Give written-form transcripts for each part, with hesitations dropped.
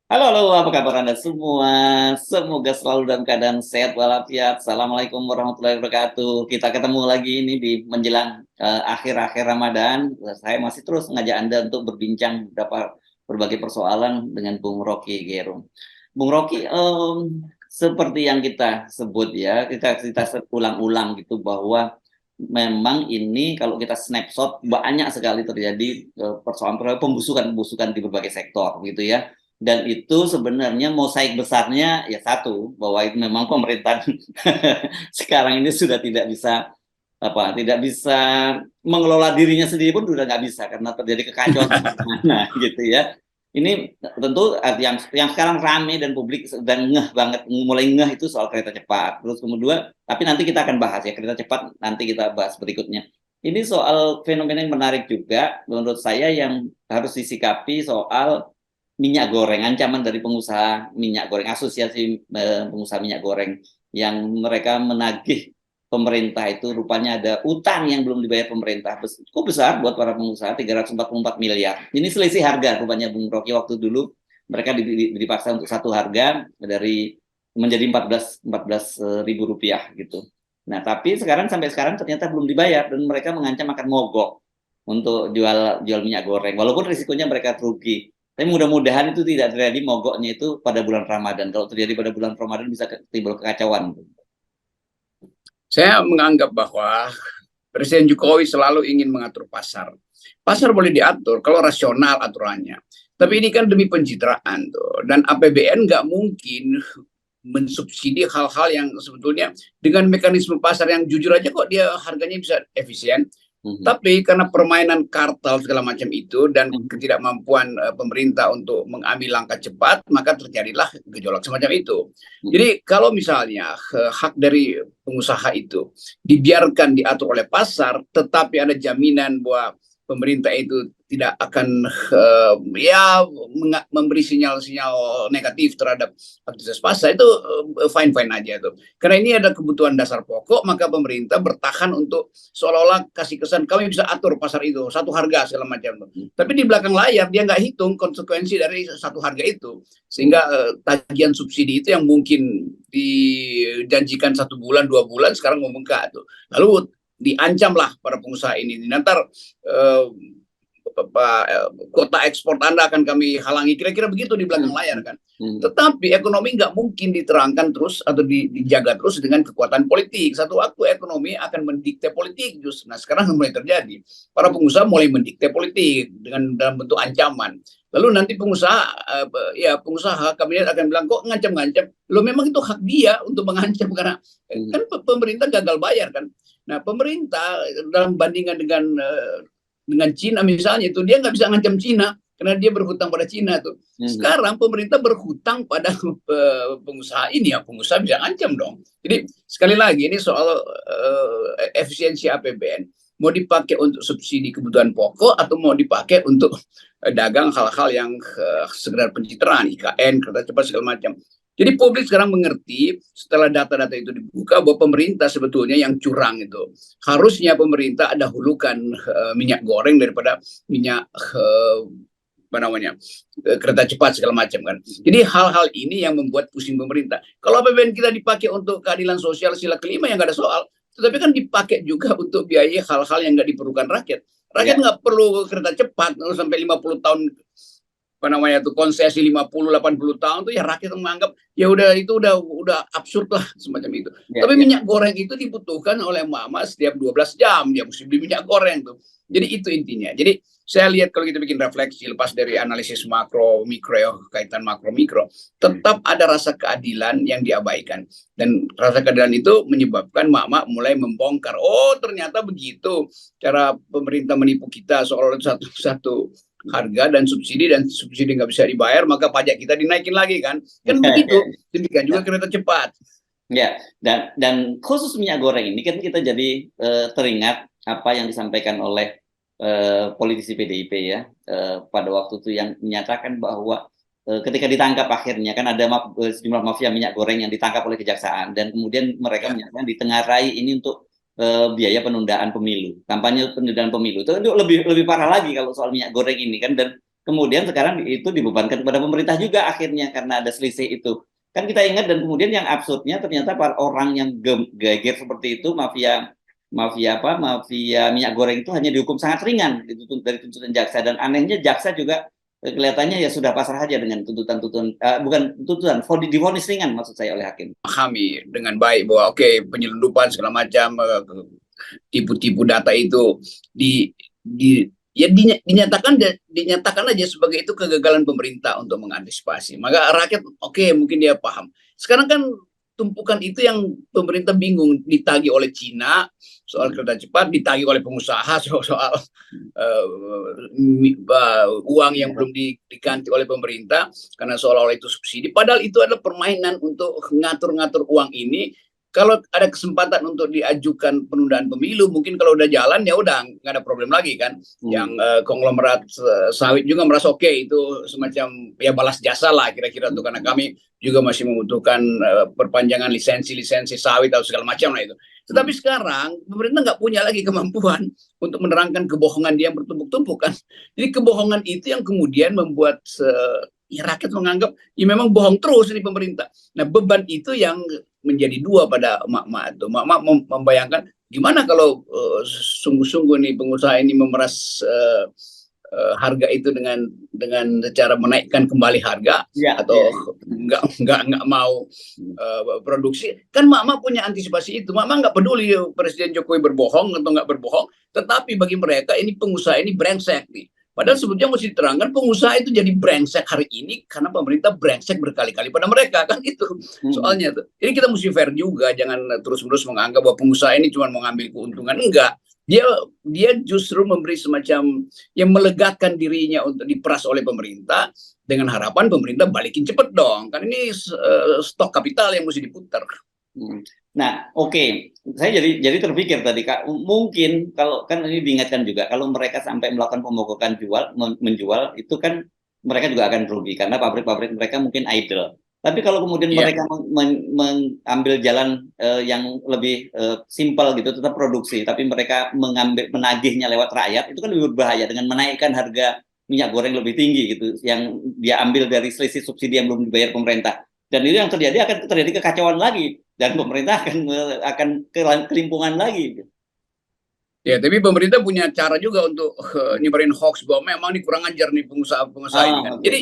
Halo, halo, apa kabar Anda semua? Semoga selalu dalam keadaan sehat walafiat. Assalamualaikum warahmatullahi wabarakatuh. Kita ketemu lagi ini di menjelang akhir-akhir Ramadan. Saya masih terus mengajak Anda untuk berbincang berbagai persoalan dengan Bung Rocky Gerung. Bung Rocky, seperti yang kita sebut ya, kita ulang-ulang gitu bahwa memang ini kalau kita snapshot banyak sekali terjadi persoalan-persoalan pembusukan di berbagai sektor gitu ya, dan itu sebenarnya mosaik besarnya ya satu, bahwa itu memang pemerintah sekarang ini sudah tidak bisa mengelola dirinya sendiri pun sudah nggak bisa karena terjadi kekacauan di mana gitu ya. Ini tentu yang sekarang rame dan publik sedang ngeh banget, mulai ngeh itu soal kereta cepat. Terus kemudian, tapi nanti kita akan bahas ya kereta cepat, nanti kita bahas berikutnya. Ini soal fenomena yang menarik juga menurut saya yang harus disikapi soal minyak goreng, ancaman dari pengusaha minyak goreng, asosiasi pengusaha minyak goreng yang mereka menagih pemerintah itu rupanya ada utang yang belum dibayar pemerintah. Cukup besar buat para pengusaha, 344 miliar. Ini selisih harga rupanya Bung Rocky, waktu dulu mereka dipaksa untuk satu harga dari menjadi 14 ribu rupiah gitu. Nah, tapi sampai sekarang ternyata belum dibayar dan mereka mengancam akan mogok untuk jual minyak goreng. Walaupun risikonya mereka rugi. Tapi mudah-mudahan itu tidak terjadi mogoknya itu pada bulan Ramadan. Kalau terjadi pada bulan Ramadan bisa timbul kekacauan. Saya menganggap bahwa Presiden Jokowi selalu ingin mengatur pasar. Pasar boleh diatur kalau rasional aturannya. Tapi ini kan demi pencitraan tuh. Dan APBN nggak mungkin mensubsidi hal-hal yang sebetulnya dengan mekanisme pasar yang jujur aja kok dia harganya bisa efisien. Tapi karena permainan kartel segala macam itu dan ketidakmampuan pemerintah untuk mengambil langkah cepat, maka terjadilah gejolak semacam itu. Jadi kalau misalnya hak dari pengusaha itu dibiarkan diatur oleh pasar, tetapi ada jaminan bahwa pemerintah itu tidak akan memberi sinyal-sinyal negatif terhadap aktivitas pasar, itu fine-fine aja tuh. Karena ini ada kebutuhan dasar pokok, maka pemerintah bertahan untuk seolah-olah kasih kesan kami bisa atur pasar itu satu harga segala macam. Tapi di belakang layar dia nggak hitung konsekuensi dari satu harga itu, sehingga tagihan subsidi itu yang mungkin dijanjikan 1 bulan 2 bulan sekarang membengkak tuh. Lalu diancamlah para pengusaha ini. Nanti kota ekspor Anda akan kami halangi, kira-kira begitu di belakang layar kan. Tetapi ekonomi nggak mungkin diterangkan terus atau dijaga terus dengan kekuatan politik. Satu waktu ekonomi akan mendikte politik justru. Nah sekarang mulai terjadi, para pengusaha mulai mendikte politik dengan dalam bentuk ancaman. Lalu nanti pengusaha kabinet akan bilang kok ngancam-ngancam. Lo memang itu hak dia untuk mengancam karena kan pemerintah gagal bayar kan. Nah pemerintah dalam bandingan dengan Cina misalnya itu dia nggak bisa ngancam Cina karena dia berhutang pada Cina tuh. Sekarang pemerintah berhutang pada pengusaha ini, ya pengusaha bisa ngancam dong. Jadi sekali lagi ini soal efisiensi APBN, mau dipakai untuk subsidi kebutuhan pokok atau mau dipakai untuk dagang hal-hal yang sekedar pencitraan, IKN, kereta cepat segala macam. Jadi publik sekarang mengerti setelah data-data itu dibuka bahwa pemerintah sebetulnya yang curang itu. Harusnya pemerintah ada hulukan minyak goreng daripada minyak kereta cepat segala macam kan. Jadi hal-hal ini yang membuat pusing pemerintah. Kalau APBN kita dipakai untuk keadilan sosial sila kelima yang nggak ada soal, tetapi kan dipakai juga untuk biaya hal-hal yang nggak diperlukan rakyat. Rakyat nggak perlu kereta cepat sampai 50 tahun konsesi 50-80 tahun tuh ya rakyat menganggap ya udah itu udah absurd lah semacam itu. Tapi minyak goreng itu dibutuhkan oleh mama setiap 12 jam dia mesti beli minyak goreng tuh. Jadi itu intinya. Jadi saya lihat kalau kita bikin refleksi lepas dari analisis makro mikro ya, kaitan makro mikro, tetap ada rasa keadilan yang diabaikan, dan rasa keadilan itu menyebabkan mama mulai membongkar, oh ternyata begitu cara pemerintah menipu kita soal satu harga dan subsidi nggak bisa dibayar maka pajak kita dinaikin lagi kan begitu. Demikian juga kereta cepat. Ya, dan khusus minyak goreng ini kan kita jadi teringat apa yang disampaikan oleh politisi PDIP ya pada waktu itu, yang menyatakan bahwa ketika ditangkap akhirnya kan ada sejumlah mafia minyak goreng yang ditangkap oleh kejaksaan, dan kemudian mereka menyatakan ditengarai ini untuk biaya penundaan pemilu, kampanye penundaan pemilu. Itu lebih parah lagi kalau soal minyak goreng ini kan. Dan kemudian sekarang itu dibebankan kepada pemerintah juga akhirnya karena ada selisih itu. Kan kita ingat, dan kemudian yang absurdnya ternyata para orang yang geger seperti itu, mafia minyak goreng itu hanya dihukum sangat ringan dari tuntutan jaksa, dan anehnya jaksa juga kelihatannya ya sudah pasrah aja dengan tuntutan-tuntutan, bukan tuntutan, divonis ringan maksud saya oleh hakim. Pahami dengan baik bahwa penyelundupan segala macam, tipu-tipu data itu ya dinyatakan aja sebagai itu kegagalan pemerintah untuk mengantisipasi. Maka rakyat mungkin dia paham. Sekarang kan tumpukan itu yang pemerintah bingung, ditagih oleh Cina soal kereta cepat, ditagih oleh pengusaha soal uang yang belum diganti oleh pemerintah karena seolah-olah itu subsidi. Padahal itu adalah permainan untuk ngatur-ngatur uang ini. Kalau ada kesempatan untuk diajukan penundaan pemilu, mungkin kalau udah jalan ya udah nggak ada problem lagi kan. Yang konglomerat sawit juga merasa itu semacam ya balas jasa lah kira-kira tuh, karena kami juga masih membutuhkan perpanjangan lisensi sawit atau segala macam lah itu. Tetapi sekarang pemerintah nggak punya lagi kemampuan untuk menerangkan kebohongan dia yang bertumpuk-tumpuk kan. Jadi kebohongan itu yang kemudian membuat ya rakyat menganggap ya memang bohong terus di pemerintah. Nah, beban itu yang menjadi dua pada emak-emak itu. Emak-emak membayangkan gimana kalau sungguh-sungguh nih pengusaha ini memeras harga itu dengan cara menaikkan kembali harga atau nggak mau produksi. Kan emak-emak punya antisipasi itu. Emak-emak nggak peduli Presiden Jokowi berbohong atau nggak berbohong, tetapi bagi mereka ini pengusaha ini brengsek nih. Padahal sebetulnya mesti diterangkan pengusaha itu jadi brengsek hari ini karena pemerintah brengsek berkali-kali pada mereka, kan itu soalnya tuh. Jadi kita mesti fair juga, jangan terus-menerus menganggap bahwa pengusaha ini cuma mau ngambil keuntungan. Enggak, dia justru memberi semacam yang melegakan dirinya untuk diperas oleh pemerintah dengan harapan pemerintah balikin cepet dong, kan ini stok kapital yang mesti diputar. Nah, saya jadi terpikir tadi, Kak, mungkin kalau kan ini diingatkan juga kalau mereka sampai melakukan pemogokan menjual itu kan mereka juga akan rugi karena pabrik-pabrik mereka mungkin idle. Tapi kalau kemudian mereka mengambil jalan yang lebih simpel gitu, tetap produksi, tapi mereka menagihnya lewat rakyat, itu kan lebih berbahaya dengan menaikkan harga minyak goreng lebih tinggi gitu, yang dia ambil dari selisih subsidi yang belum dibayar pemerintah. Dan itu yang akan terjadi kekacauan lagi, dan pemerintah akan kelimpungan lagi. Ya, tapi pemerintah punya cara juga untuk nyebarin hoax bahwa memang ini kurang ajar nih pengusaha ini kan. Jadi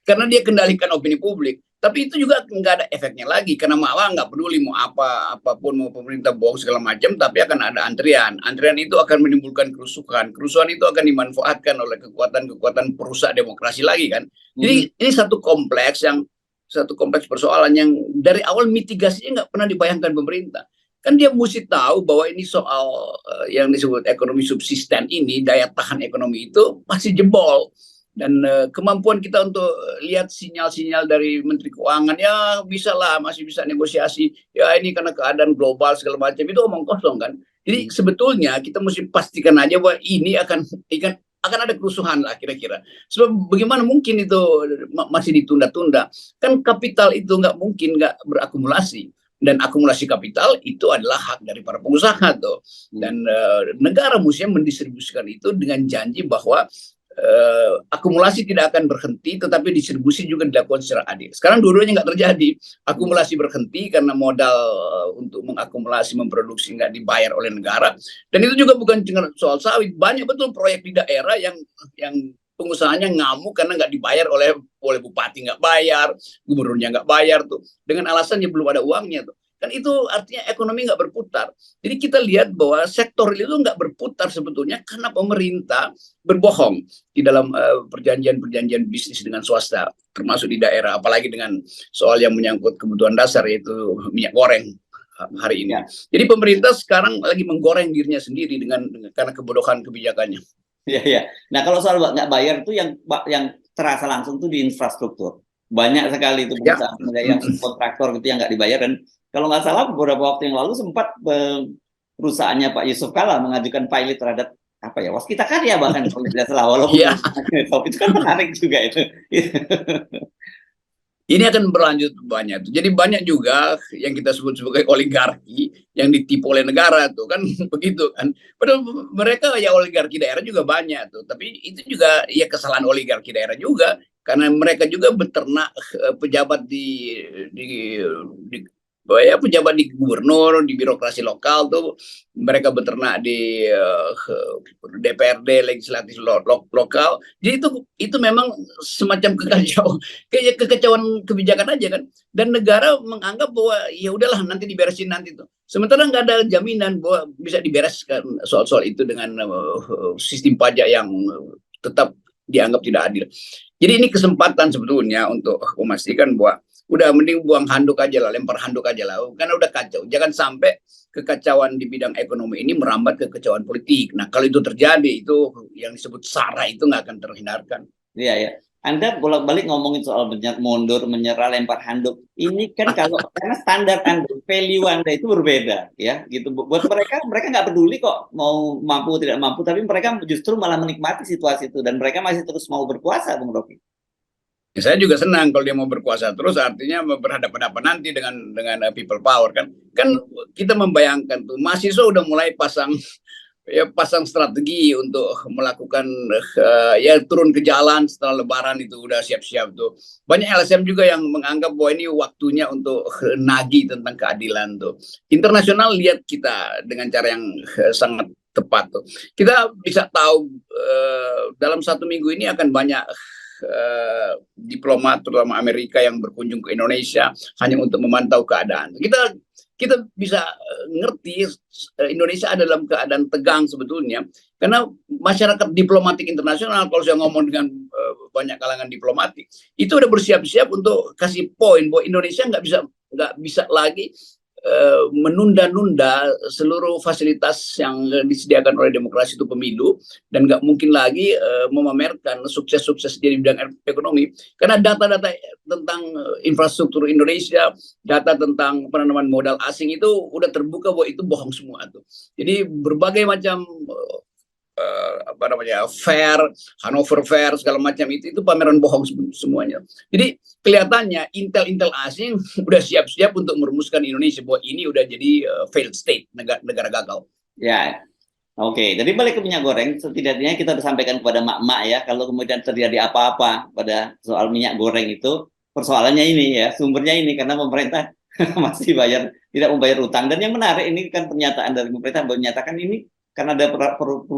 karena dia kendalikan opini publik, tapi itu juga nggak ada efeknya lagi karena malah nggak peduli mau apapun, mau pemerintah bohong segala macam, tapi akan ada antrian itu akan menimbulkan kerusuhan itu akan dimanfaatkan oleh kekuatan perusak demokrasi lagi kan. Jadi ini satu kompleks persoalan yang dari awal mitigasinya nggak pernah dibayangkan pemerintah. Kan dia mesti tahu bahwa ini soal yang disebut ekonomi subsisten ini, daya tahan ekonomi itu masih jebol. Dan kemampuan kita untuk lihat sinyal-sinyal dari Menteri Keuangan, ya bisa lah, masih bisa negosiasi. Ya ini karena keadaan global segala macam, itu omong kosong kan. Jadi sebetulnya kita mesti pastikan aja bahwa ini akan ada kerusuhan lah kira-kira. Sebab bagaimana mungkin itu masih ditunda-tunda? Kan kapital itu nggak mungkin nggak berakumulasi. Dan akumulasi kapital itu adalah hak dari para pengusaha tuh. Dan negara mesti mendistribusikan itu dengan janji bahwa akumulasi tidak akan berhenti, tetapi distribusi juga dilakukan secara adil. Sekarang dua-duanya nggak terjadi. Akumulasi berhenti karena modal untuk mengakumulasi, memproduksi nggak dibayar oleh negara. Dan itu juga bukan cuma soal sawit. Banyak betul proyek di daerah yang pengusahanya ngamuk karena nggak dibayar oleh bupati, nggak bayar, gubernurnya nggak bayar tuh, dengan alasannya belum ada uangnya tuh. Kan itu artinya ekonomi nggak berputar. Jadi kita lihat bahwa sektor itu nggak berputar sebetulnya karena pemerintah berbohong di dalam perjanjian bisnis dengan swasta, termasuk di daerah, apalagi dengan soal yang menyangkut kebutuhan dasar yaitu minyak goreng hari ini. Jadi pemerintah sekarang lagi menggoreng dirinya sendiri karena kebodohan kebijakannya. Ya. Nah, kalau soal nggak bayar itu yang terasa langsung tuh di infrastruktur. Banyak sekali itu perusahaan yang kontraktor gitu yang nggak dibayar, dan kalau nggak salah beberapa waktu yang lalu sempat perusahaannya Pak Yusuf Kalla mengajukan pilot terhadap Waskita Karya bahkan kalau tidak salah, walaupun itu kan menarik juga itu. Ini akan berlanjut banyak. Jadi banyak juga yang kita sebut sebagai oligarki yang ditipu oleh negara tuh kan begitu kan. Padahal mereka ya oligarki daerah juga banyak tuh. Tapi itu juga ya kesalahan oligarki daerah juga karena mereka juga beternak pejabat di di ya pejabat di gubernur, di birokrasi lokal tuh mereka beternak di DPRD legislatif lokal. Jadi itu memang semacam kayak kekacauan kebijakan aja kan, dan negara menganggap bahwa ya udahlah nanti diberesin nanti tuh, sementara nggak ada jaminan bahwa bisa dibereskan soal-soal itu dengan sistem pajak yang tetap dianggap tidak adil. Jadi ini kesempatan sebetulnya untuk memastikan bahwa udah mending buang handuk aja lah, lempar handuk aja lah, karena udah kacau. Jangan sampai kekacauan di bidang ekonomi ini merambat ke kekacauan politik. Nah kalau itu terjadi, itu yang disebut SARA itu nggak akan terhindarkan. Iya, ya. Anda bolak-balik ngomongin soal mundur, menyerah, lempar handuk. Ini kan kalau karena standar Anda, value Anda itu berbeda, ya, gitu. Buat mereka, mereka nggak peduli kok mau mampu tidak mampu, tapi mereka justru malah menikmati situasi itu dan mereka masih terus mau berkuasa, Bung Rocky. Ya, saya juga senang kalau dia mau berkuasa terus, artinya berhadapan-hadapan nanti dengan people power kan. Kan kita membayangkan tuh mahasiswa udah mulai pasang strategi untuk melakukan ya turun ke jalan setelah Lebaran itu udah siap-siap tuh. Banyak LSM juga yang menganggap bahwa ini waktunya untuk nagih tentang keadilan tuh. Internasional lihat kita dengan cara yang sangat tepat tuh. Kita bisa tahu dalam 1 minggu ini akan banyak diplomat terutama Amerika yang berkunjung ke Indonesia hanya untuk memantau keadaan. Kita bisa ngerti Indonesia ada dalam keadaan tegang sebetulnya karena masyarakat diplomatik internasional, kalau saya ngomong dengan banyak kalangan diplomatik, itu udah bersiap-siap untuk kasih poin bahwa Indonesia nggak bisa lagi menunda-nunda seluruh fasilitas yang disediakan oleh demokrasi itu pemilu, dan nggak mungkin lagi memamerkan sukses-sukses di bidang ekonomi karena data-data tentang infrastruktur Indonesia, data tentang penanaman modal asing itu udah terbuka bahwa itu bohong semua tuh. Jadi berbagai macam apa namanya fair, Hanover Fair segala macam itu pameran bohong semuanya. Jadi kelihatannya intel asing udah siap-siap untuk merumuskan Indonesia bahwa ini udah jadi failed state, negara gagal. Ya, oke. Jadi balik ke minyak goreng, setidaknya kita harus sampaikan kepada mak-mak ya, kalau kemudian terjadi apa-apa pada soal minyak goreng itu, persoalannya ini ya, sumbernya ini karena pemerintah masih tidak membayar utang. Dan yang menarik ini kan pernyataan dari pemerintah menyatakan ini karena ada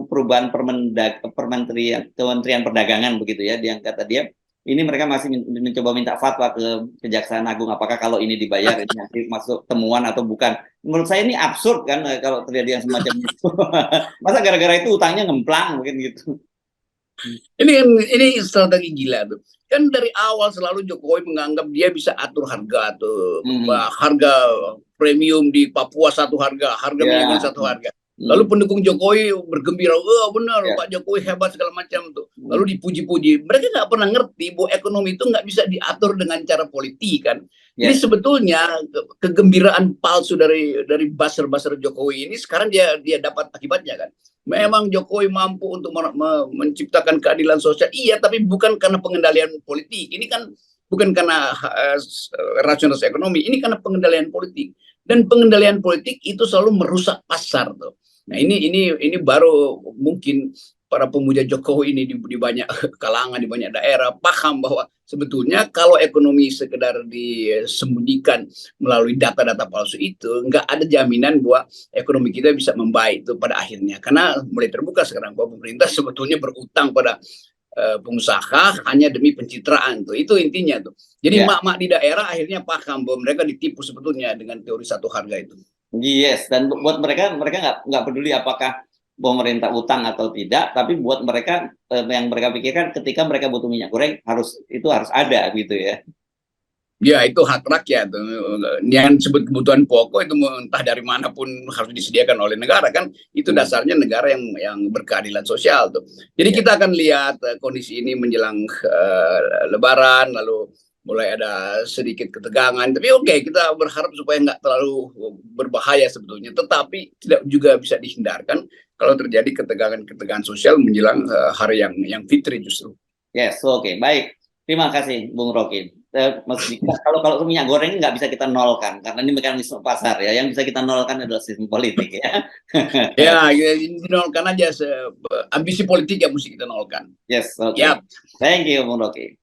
perubahan Kementerian Perdagangan begitu ya, yang kata dia ini mereka masih mencoba minta fatwa ke Kejaksaan Agung apakah kalau ini dibayar ini nanti masuk temuan atau bukan. Menurut saya ini absurd kan kalau terjadi yang semacam itu. Masa gara-gara itu utangnya ngemplang mungkin gitu. Ini strategi gila tuh. Kan dari awal selalu Jokowi menganggap dia bisa atur harga tuh. Harga premium di Papua satu harga minyak goreng satu harga. Lalu pendukung Jokowi bergembira, oh benar Pak Jokowi hebat segala macam tuh. Lalu dipuji-puji. Mereka nggak pernah ngerti bahwa ekonomi itu nggak bisa diatur dengan cara politik kan. Jadi sebetulnya kegembiraan palsu dari buzzer Jokowi ini sekarang dia dapat akibatnya kan. Memang Jokowi mampu untuk menciptakan keadilan sosial, iya, tapi bukan karena pengendalian politik. Ini kan bukan karena rasionalitas ekonomi, ini karena pengendalian politik. Dan pengendalian politik itu selalu merusak pasar tuh. Nah ini baru mungkin para pemuja Jokowi ini di banyak kalangan, di banyak daerah paham bahwa sebetulnya kalau ekonomi sekedar disembunyikan melalui data-data palsu itu, nggak ada jaminan bahwa ekonomi kita bisa membaik itu pada akhirnya. Karena mulai terbuka sekarang bahwa pemerintah sebetulnya berutang pada pengusaha hanya demi pencitraan tuh. Itu intinya tuh. Jadi mak-mak di daerah akhirnya paham bahwa mereka ditipu sebetulnya dengan teori satu harga itu. Yes, dan buat mereka nggak peduli apakah pemerintah utang atau tidak, tapi buat mereka yang mereka pikirkan ketika mereka butuh minyak goreng harus ada gitu ya. Ya itu hak rakyat. Yang disebut kebutuhan pokok itu entah dari manapun harus disediakan oleh negara kan. Itu dasarnya negara yang berkeadilan sosial tuh. Jadi kita akan lihat kondisi ini menjelang Lebaran, lalu mulai ada sedikit ketegangan. Tapi oke, kita berharap supaya nggak terlalu berbahaya sebetulnya. Tetapi tidak juga bisa dihindarkan kalau terjadi ketegangan sosial menjelang hari yang fitri justru. Yes, oke. Baik. Terima kasih Bung Rocky. kalau minyak goreng ini nggak bisa kita nolkan karena ini mekanisme pasar ya. Yang bisa kita nolkan adalah sistem politik ya. Ya, dinolkan aja ambisi politik yang mesti kita nolkan. Yes, oke. Ya. Thank you, Bung Rocky.